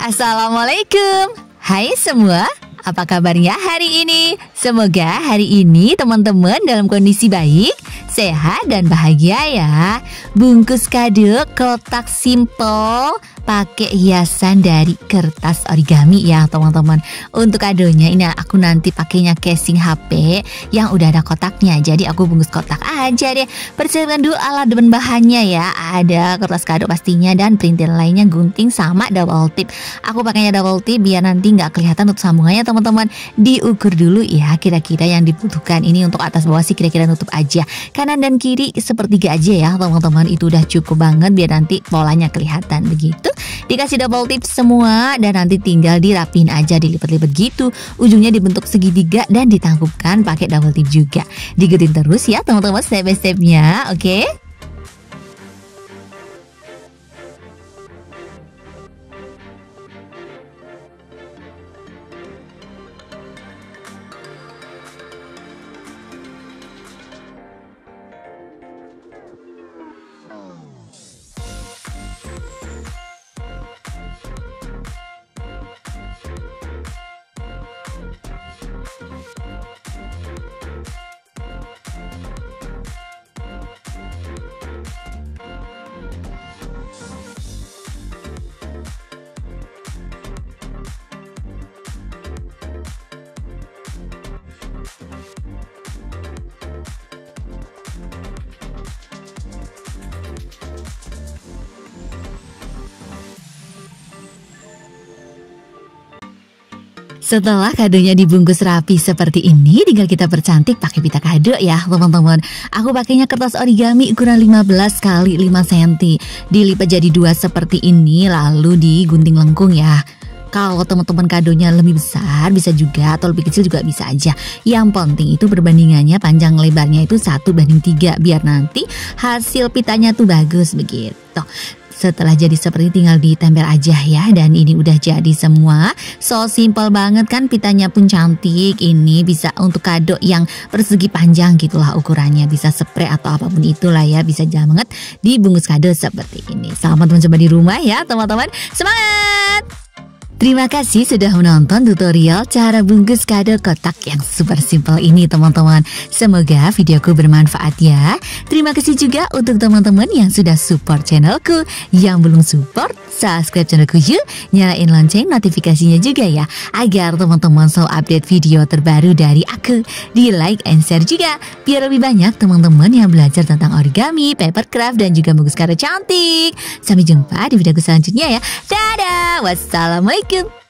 Assalamualaikum. Hai semua, apa kabarnya hari ini? Semoga hari ini teman-teman dalam kondisi baik, sehat dan bahagia ya. Bungkus kado kotak simple pakai hiasan dari kertas origami ya teman-teman. Untuk kadonya ini aku nanti pakainya casing HP yang udah ada kotaknya. Jadi aku bungkus kotak aja deh. Persiapkan dulu alat dan bahannya ya. Ada kertas kado pastinya dan printer lainnya, gunting sama double tip. Aku pakainya double tip biar nanti nggak kelihatan untuk sambungannya teman-teman. Diukur dulu ya kira-kira yang dibutuhkan. Ini untuk atas bawah sih kira-kira nutup aja. Kanan dan kiri sepertiga aja ya teman-teman. Itu udah cukup banget biar nanti polanya kelihatan begitu. Dikasih double tip semua dan nanti tinggal dirapin aja, dilipat-lipat gitu. Ujungnya dibentuk segitiga dan ditangkupkan pakai double tip juga. Diikutin terus ya teman-teman step by stepnya, oke? Setelah kadonya dibungkus rapi seperti ini, tinggal kita percantik pakai pita kado ya teman-teman. Aku pakainya kertas origami ukuran 15 x 5 cm. Dilipat jadi dua seperti ini lalu digunting lengkung ya. Kalau teman-teman kadonya lebih besar bisa juga, atau lebih kecil juga bisa aja. Yang penting itu perbandingannya panjang lebarnya itu 1:3 biar nanti hasil pitanya tuh bagus begitu. Setelah jadi seperti tinggal ditempel aja ya. Dan ini udah jadi semua. So simple banget kan, pitanya pun cantik. Ini bisa untuk kado yang persegi panjang gitulah ukurannya. Bisa spray atau apapun itulah ya. Bisa jalan banget dibungkus kado seperti ini. Selamat mencoba di rumah ya teman-teman. Semangat! Terima kasih sudah menonton tutorial cara bungkus kado kotak yang super simple ini teman-teman. Semoga videoku bermanfaat ya. Terima kasih juga untuk teman-teman yang sudah support channelku. Yang belum support, subscribe channelku yuk. Nyalain lonceng notifikasinya juga ya, agar teman-teman selalu update video terbaru dari aku. Di like and share juga, biar lebih banyak teman-teman yang belajar tentang origami, papercraft, dan juga bungkus kado cantik. Sampai jumpa di videoku selanjutnya ya. Dadah, wassalamualaikum.